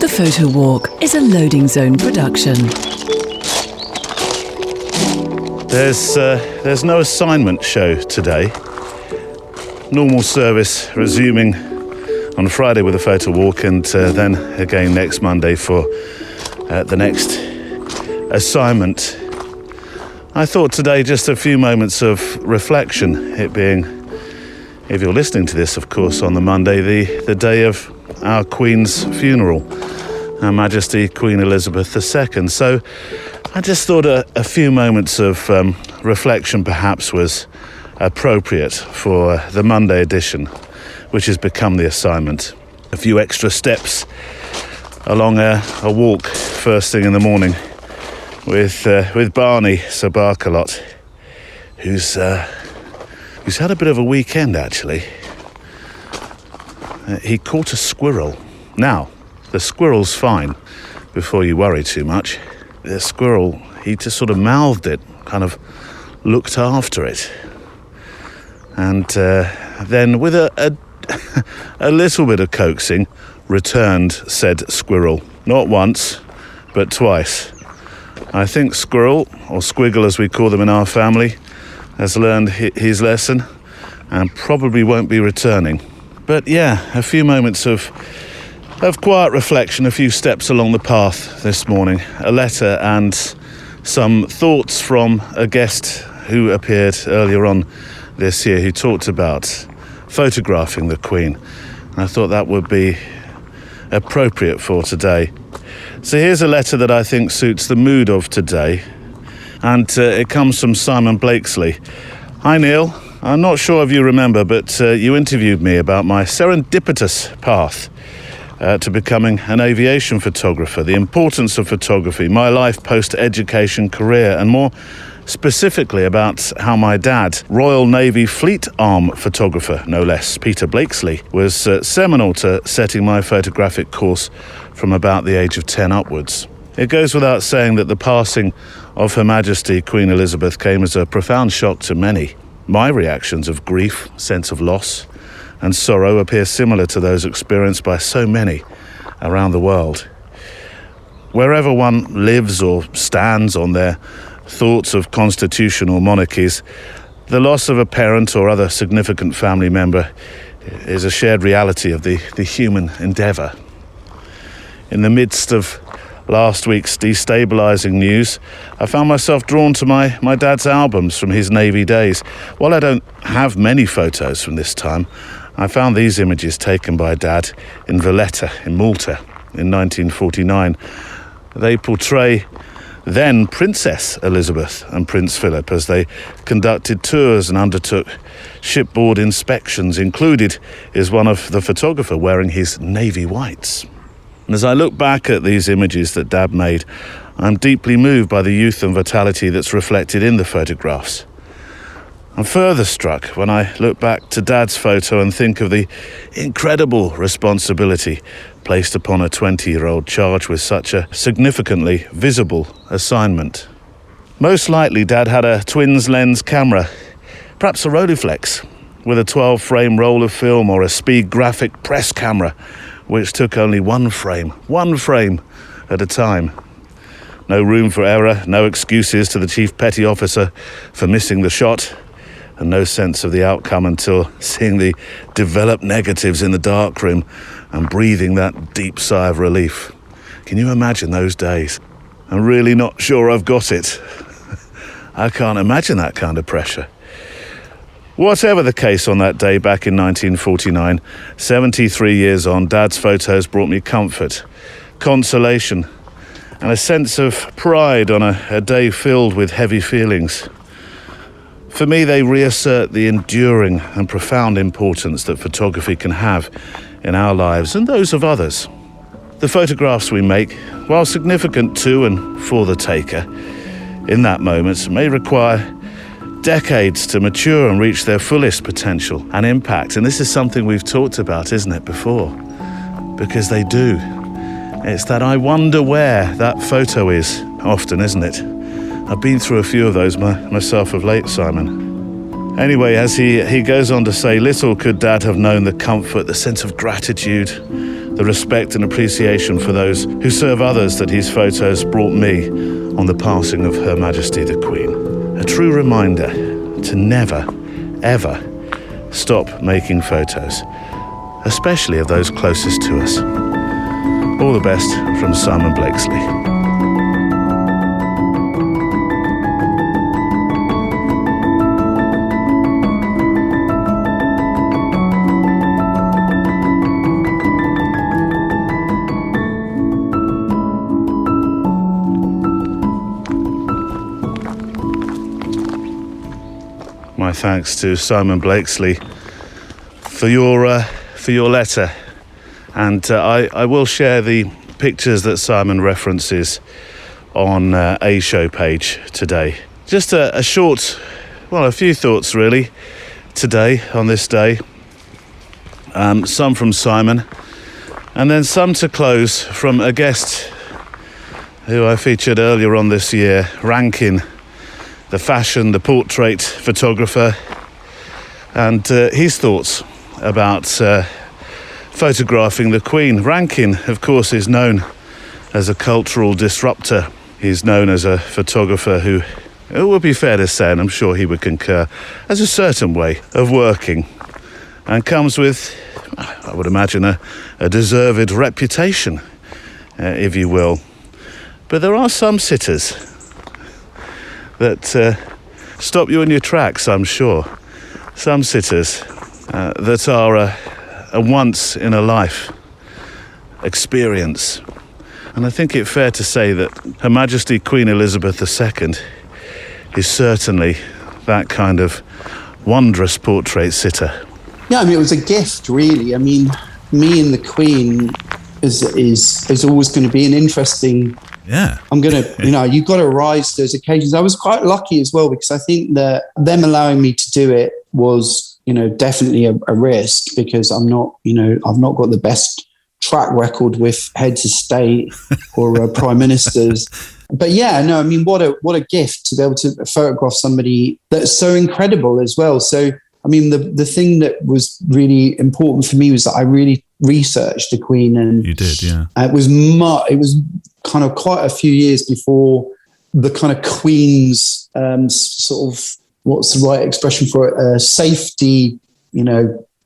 The Photowalk is a Loading Zone production. There's no assignment show today. Normal service resuming on Friday with the Photowalk, and then again next Monday for the next assignment. I thought today just a few moments of reflection, it being, if you're listening to this, of course, on the Monday, the day of our Queen's funeral, Her Majesty Queen Elizabeth II. So I just thought a few moments of reflection perhaps was appropriate for the Monday edition, which has become the assignment. A few extra steps along a walk first thing in the morning with Barney, Sir Barkalot, who's had a bit of a weekend actually. He caught a squirrel. Now, the squirrel's fine, before you worry too much. The squirrel, he just sort of mouthed it, kind of looked after it. And then with a little bit of coaxing, returned said squirrel. Not once, but twice. I think squirrel, or squiggle as we call them in our family, has learned his lesson and probably won't be returning. But yeah, a few moments of quiet reflection, a few steps along the path this morning, a letter and some thoughts from a guest who appeared earlier on this year who talked about photographing the Queen. And I thought that would be appropriate for today. So here's a letter that I think suits the mood of today, and it comes from Simon Blakesley. Hi Neil, I'm not sure if you remember, but you interviewed me about my serendipitous path to becoming an aviation photographer, the importance of photography, my life post-education career, and more specifically about how my dad, Royal Navy Fleet Arm photographer, no less, Peter Blakesley, was seminal to setting my photographic course from about the age of 10 upwards. It goes without saying that the passing of Her Majesty Queen Elizabeth came as a profound shock to many. My reactions of grief, sense of loss, and sorrow appear similar to those experienced by so many around the world. Wherever one lives or stands on their thoughts of constitutional monarchies, the loss of a parent or other significant family member is a shared reality of the human endeavour. In the midst of last week's destabilising news, I found myself drawn to my dad's albums from his Navy days. While I don't have many photos from this time, I found these images taken by Dad in Valletta in Malta in 1949. They portray then Princess Elizabeth and Prince Philip as they conducted tours and undertook shipboard inspections. Included is one of the photographer wearing his navy whites. And as I look back at these images that Dad made, I'm deeply moved by the youth and vitality that's reflected in the photographs. I'm further struck when I look back to Dad's photo and think of the incredible responsibility placed upon a 20-year-old charged with such a significantly visible assignment. Most likely Dad had a twins lens camera, perhaps a Rolleiflex, with a 12-frame roll of film, or a speed graphic press camera, which took only one frame at a time. No room for error, no excuses to the Chief Petty Officer for missing the shot, and no sense of the outcome until seeing the developed negatives in the darkroom and breathing that deep sigh of relief. Can you imagine those days? I'm really not sure I've got it. I can't imagine that kind of pressure. Whatever the case on that day back in 1949, 73 years on, Dad's photos brought me comfort, consolation, and a sense of pride on a day filled with heavy feelings. For me, they reassert the enduring and profound importance that photography can have in our lives and those of others. The photographs we make, while significant to and for the taker, in that moment may require decades to mature and reach their fullest potential and impact. And this is something we've talked about, isn't it, before? Because they do. It's that I wonder where that photo is often, isn't it? I've been through a few of those myself of late, Simon. Anyway, as he goes on to say, little could Dad have known the comfort, the sense of gratitude, the respect and appreciation for those who serve others that his photos brought me on the passing of Her Majesty the Queen. A true reminder to never, ever stop making photos, especially of those closest to us. All the best from Simon Blakesley. My thanks to Simon Blakesley for your letter, and I will share the pictures that Simon references on a show page today. Just a few thoughts really today on this day. Some from Simon, and then some to close from a guest who I featured earlier on this year, Rankin, the fashion, the portrait photographer, and his thoughts about photographing the Queen. Rankin, of course, is known as a cultural disruptor. He's known as a photographer who, it would be fair to say, and I'm sure he would concur, has a certain way of working and comes with, I would imagine, a deserved reputation, if you will. But there are some sitters that stop you in your tracks, I'm sure. Some sitters that are a once-in-a-life experience. And I think it's fair to say that Her Majesty Queen Elizabeth II is certainly that kind of wondrous portrait sitter. Yeah, I mean, it was a gift, really. I mean, me and the Queen is always going to be an interesting... Yeah. I'm going to, you've got to rise to those occasions. I was quite lucky as well, because I think that them allowing me to do it was, definitely a risk, because I'm not, I've not got the best track record with heads of state or prime ministers. But yeah, no, I mean, what a gift to be able to photograph somebody that's so incredible as well. So, I mean, the thing that was really important for me was that I really researched the Queen, and you did, yeah. It was kind of quite a few years before the kind of Queen's sort of, what's the right expression for it, safety,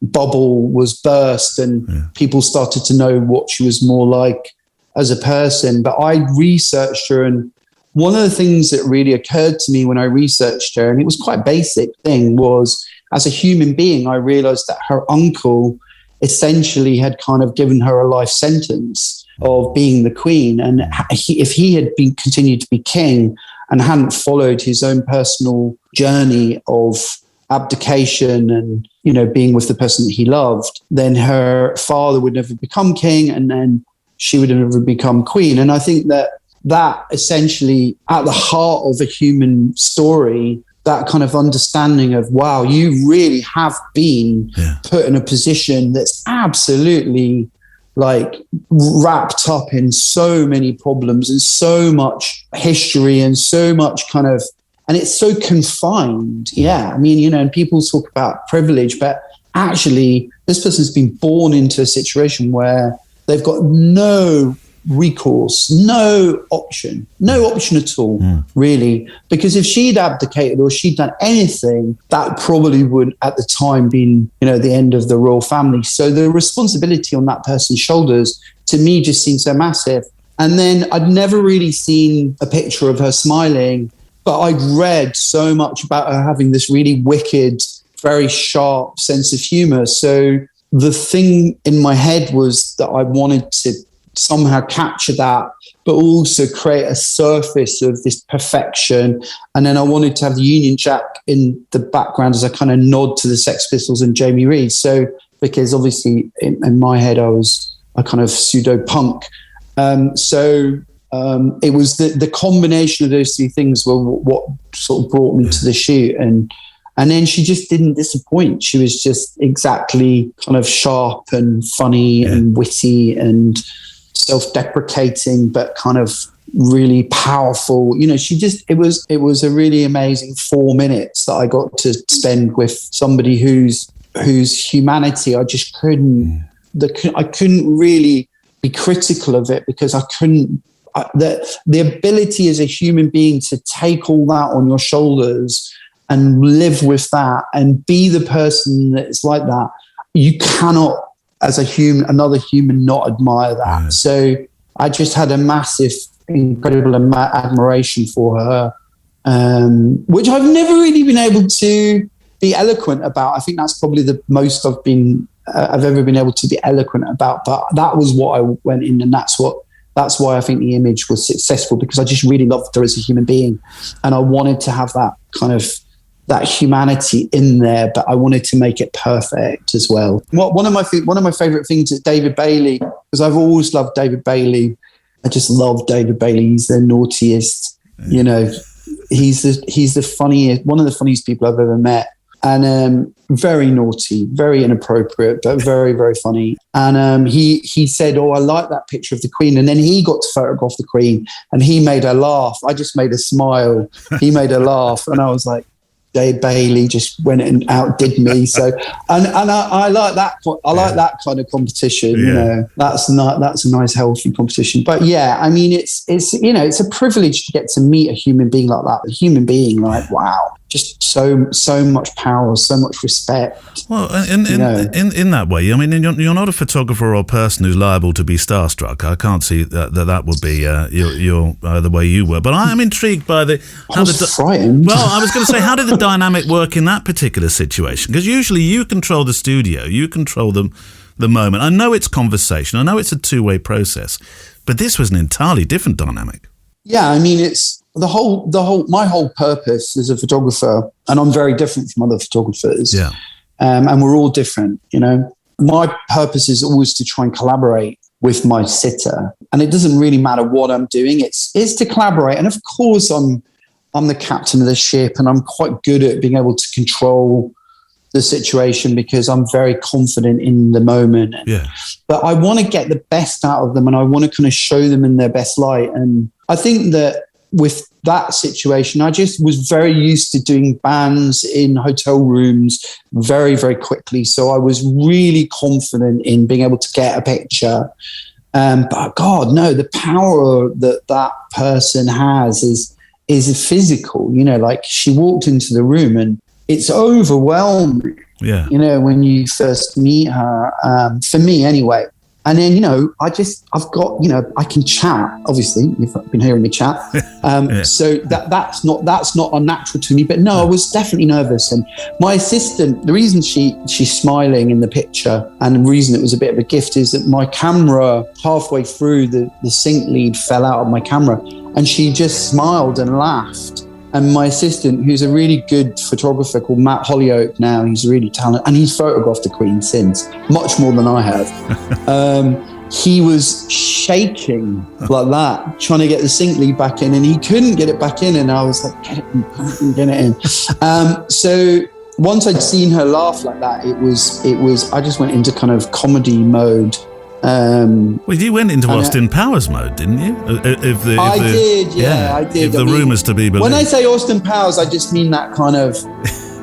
bubble was burst, and people started to know what she was more like as a person. But I researched her, and one of the things that really occurred to me when I researched her, and it was quite a basic thing, was as a human being, I realized that her uncle essentially had kind of given her a life sentence of being the Queen. And if he had continued to be king and hadn't followed his own personal journey of abdication and, being with the person that he loved, then her father would never become king, and then she would never become queen. And I think that essentially, at the heart of a human story, that kind of understanding of, wow, you really have been put in a position that's absolutely wrapped up in so many problems and so much history and so much and it's so confined. Yeah. I mean, and people talk about privilege, but actually this person's been born into a situation where they've got no recourse, no option at all, really. Because if she'd abdicated or she'd done anything, that probably would at the time been, the end of the royal family. So the responsibility on that person's shoulders to me just seemed so massive. And then I'd never really seen a picture of her smiling, but I'd read so much about her having this really wicked, very sharp sense of humor. So the thing in my head was that I wanted to somehow capture that, but also create a surface of this perfection. And then I wanted to have the Union Jack in the background as a kind of nod to the Sex Pistols and Jamie Reid. So, because obviously in my head, I was a kind of pseudo punk. It was the combination of those three things were what sort of brought me to the shoot. And then she just didn't disappoint. She was just exactly kind of sharp and funny and witty and self-deprecating, but kind of really powerful. It was a really amazing 4 minutes that I got to spend with somebody whose humanity I just couldn't I couldn't really be critical of it because I couldn't. The ability as a human being to take all that on your shoulders and live with that and be the person that's like that, you cannot, as a human, another human, not admire that. Yeah. So I just had a massive, incredible admiration for her, which I've never really been able to be eloquent about. I think that's probably the most I've ever been able to be eloquent about. But that was what I went in, and that's why I think the image was successful, because I just really loved her as a human being, and I wanted to have that kind of that humanity in there, but I wanted to make it perfect as well. One of my favorite things is David Bailey, because I've always loved David Bailey. I just love David Bailey. He's the naughtiest, you know, he's the funniest, one of the funniest people I've ever met. And very naughty, very inappropriate, but very, very funny. And he said, "Oh, I like that picture of the Queen." And then he got to photograph the Queen, and he made her laugh. I just made her smile. He made her laugh, and I was like, Dave Bailey just went and outdid me. So, and I like that. I like that kind of competition. Yeah. You know, that's a nice, healthy competition. But yeah, I mean, it's you know, it's a privilege to get to meet a human being like that. A human being, like, wow, just so much power, so much respect. Well, in that way, I mean, you're not a photographer or a person who's liable to be starstruck. I can't see that would be the way you were. But I'm intrigued by I was frightened. Well, I was going to say, how did the dynamic work in that particular situation? Because usually you control the studio, you control the moment. I know it's conversation, I know it's a two-way process, but this was an entirely different dynamic. Yeah, I mean, it's my whole purpose as a photographer, and I'm very different from other photographers. Yeah. And we're all different, you know. My purpose is always to try and collaborate with my sitter, and it doesn't really matter what I'm doing. It's to collaborate, and of course, I'm the captain of the ship, and I'm quite good at being able to control the situation because I'm very confident in the moment. Yeah. But I want to get the best out of them, and I want to kind of show them in their best light. And I think that with that situation, I just was very used to doing bands in hotel rooms very, very quickly. So I was really confident in being able to get a picture. But God, no, the power that person has is physical. You know, like she walked into the room and it's overwhelming. Yeah. You know, when you first meet her, for me anyway. And then, you know, I can chat. Obviously, you've been hearing me chat. Yeah. So that's not unnatural to me. But no, I was definitely nervous. And my assistant, the reason she's smiling in the picture, and the reason it was a bit of a gift, is that my camera, halfway through, the sync lead fell out of my camera, and she just smiled and laughed. And my assistant, who's a really good photographer called Matt Hollyoak now, he's really talented, and he's photographed the Queen since, much more than I have. He was shaking like that, trying to get the sync lead back in, and he couldn't get it back in. And I was like, get it in. So once I'd seen her laugh like that, it was. I just went into kind of comedy mode. Well, you went into Austin Powers mode, didn't you? I did. If the rumours to be believed. When I say Austin Powers, I just mean that kind of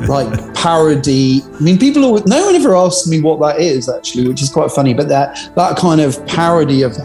like parody. I mean, no one ever asked me what that is actually, which is quite funny. But that kind of parody of,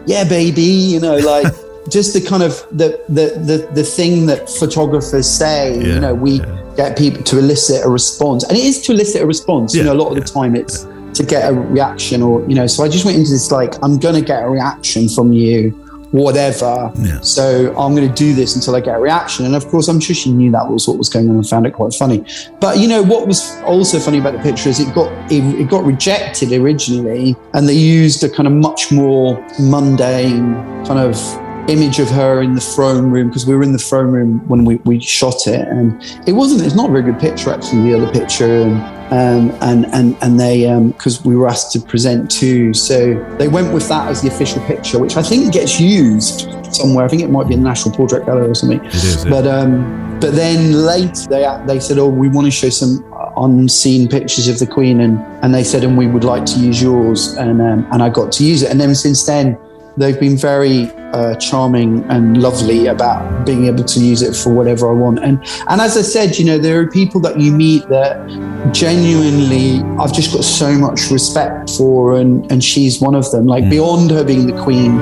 yeah, baby, you know, like just the kind of the thing that photographers say. Yeah, you know, we get people to elicit a response, and it is to elicit a response. You know, a lot of the time it's to get a reaction, or, you know, so I just went into this like, I'm going to get a reaction from you, whatever. Yeah. So I'm going to do this until I get a reaction. And of course, I'm sure she knew that was what was going on and found it quite funny. But, you know, what was also funny about the picture is it got rejected originally, and they used a kind of much more mundane kind of image of her in the throne room, because we were in the throne room when we shot it, and it's not a very good picture actually, the other picture, and they because we were asked to present two, so they went with that as the official picture, which I think gets used somewhere. I think it might be in the National Portrait Gallery or something. It is, yeah. But then later they said, oh, we want to show some unseen pictures of the Queen, and they said, and we would like to use yours, and I got to use it, and then since then they've been very charming and lovely about being able to use it for whatever I want. And as I said, you know, there are people that you meet that genuinely I've just got so much respect for, and she's one of them, like beyond her being the queen.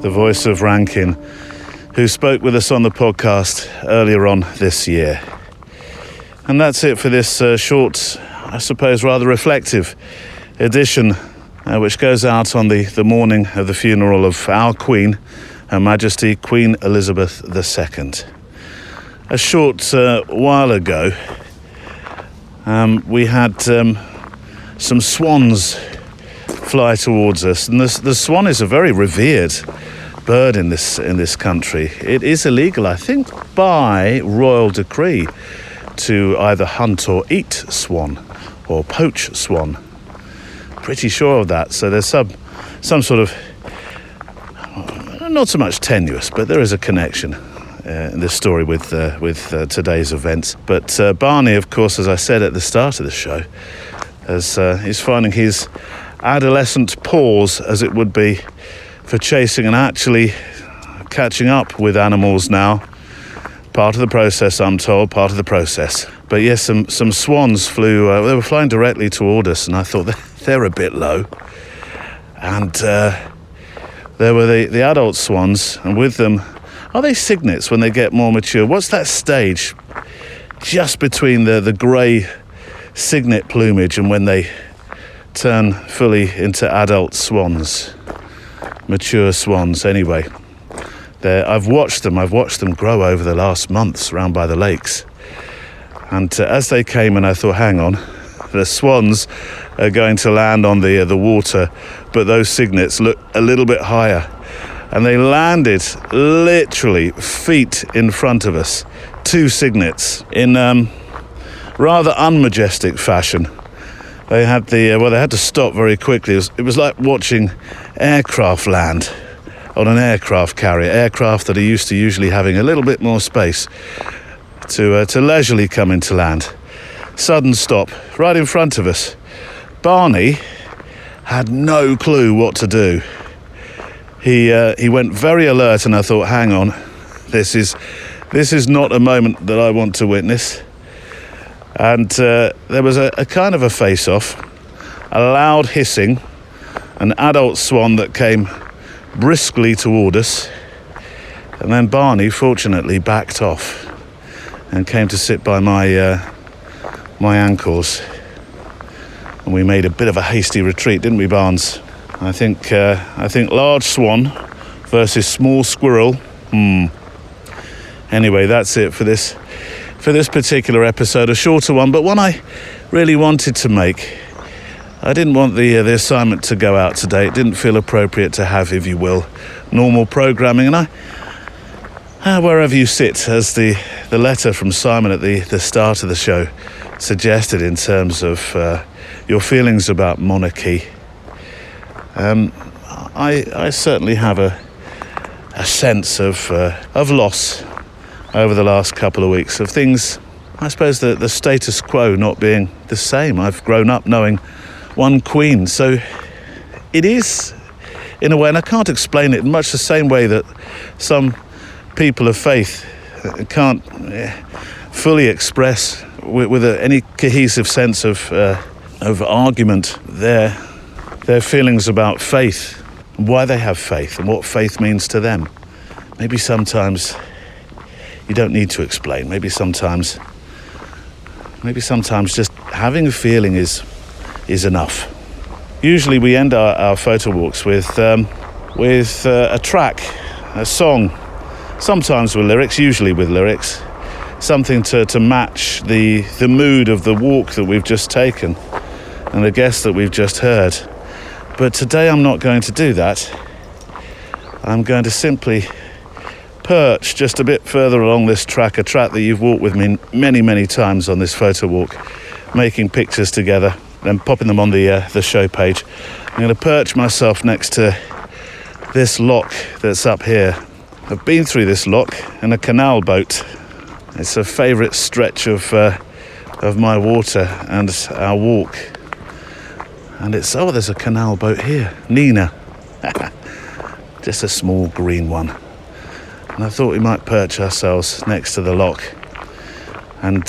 The voice of Rankin, who spoke with us on the podcast earlier on this year. And that's it for this short, I suppose rather reflective edition, which goes out on the morning of the funeral of our Queen, Her Majesty Queen Elizabeth II. A short while ago, we had some swans fly towards us, and the swan is a very revered bird in this country. It is illegal, I think, by royal decree to either hunt or eat swan or poach swan. Pretty sure of that. So there's some sort of, not so much tenuous, but there is a connection in this story with today's events. But Barney, of course, as I said at the start of the show, he's finding his adolescent pause, as it would be, for chasing and actually catching up with animals now. Part of the process, I'm told, part of the process. But yes, some swans flew, they were flying directly toward us, and I thought they're a bit low. And there were the adult swans, and with them, are they cygnets when they get more mature? What's that stage just between the grey cygnet plumage and when they turn fully into adult swans? Mature swans, anyway. I've watched them grow over the last months round by the lakes. And as they came in, I thought, hang on, the swans are going to land on the water, but those cygnets look a little bit higher. And they landed literally feet in front of us, 2 cygnets, in rather unmajestic fashion. They had they had to stop very quickly. It was like watching aircraft land on an aircraft carrier, aircraft that are used to usually having a little bit more space to leisurely come into land. Sudden stop, right in front of us. Barney had no clue what to do. He went very alert, and I thought, hang on, this is not a moment that I want to witness. And there was a kind of a face-off, a loud hissing, an adult swan that came briskly toward us, and then Barney fortunately backed off and came to sit by my ankles, and we made a bit of a hasty retreat, didn't we, Barnes? I think large swan versus small squirrel. Anyway, that's it for this particular episode, a shorter one, but one I really wanted to make. I didn't want the assignment to go out today. It didn't feel appropriate to have, if you will, normal programming. And wherever you sit, as the letter from Simon at the start of the show suggested, in terms of your feelings about monarchy, I certainly have a sense of loss over the last couple of weeks, of things, I suppose, the status quo not being the same. I've grown up knowing one queen, so it is, in a way, and I can't explain it in much the same way that some people of faith can't fully express with any cohesive sense of argument their feelings about faith, why they have faith, and what faith means to them. Maybe sometimes you don't need to explain. Maybe sometimes just having a feeling is enough. Usually we end our photo walks with a track, a song, sometimes with lyrics, usually with lyrics, something to match the mood of the walk that we've just taken and the guest that we've just heard. But today I'm not going to do that. I'm going to simply perch just a bit further along this track, a track that you've walked with me many, many times on this photo walk, making pictures together and popping them on the show page. I'm going to perch myself next to this lock that's up here. I've been through this lock in a canal boat. It's a favourite stretch of my water and our walk. And it's, oh, there's a canal boat here, Nina. Just a small green one. And I thought we might perch ourselves next to the lock and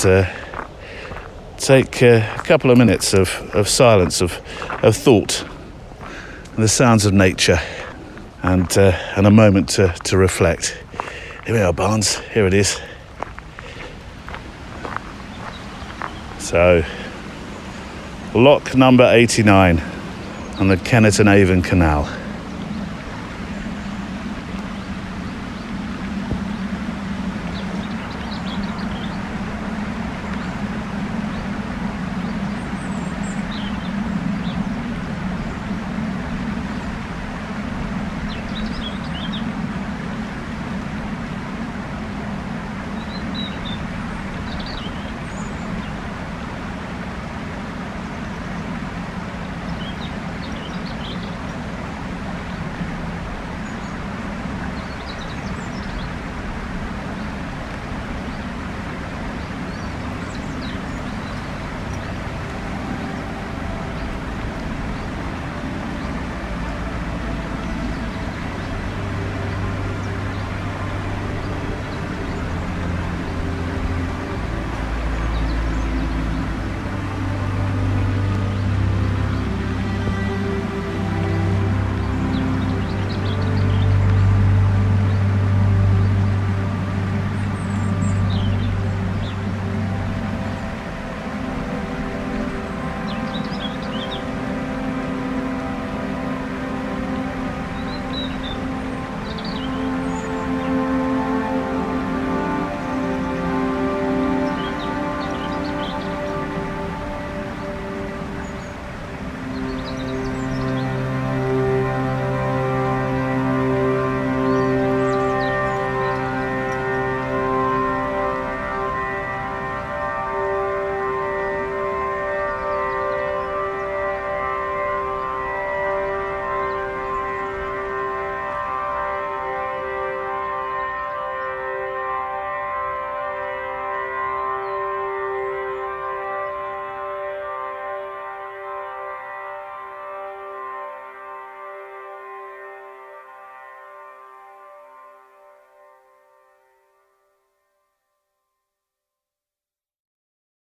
take a couple of minutes of silence, of thought, and the sounds of nature, and a moment to reflect. Here we are, Barnes. Here it is. So, lock number 89 on the Kennet and Avon Canal.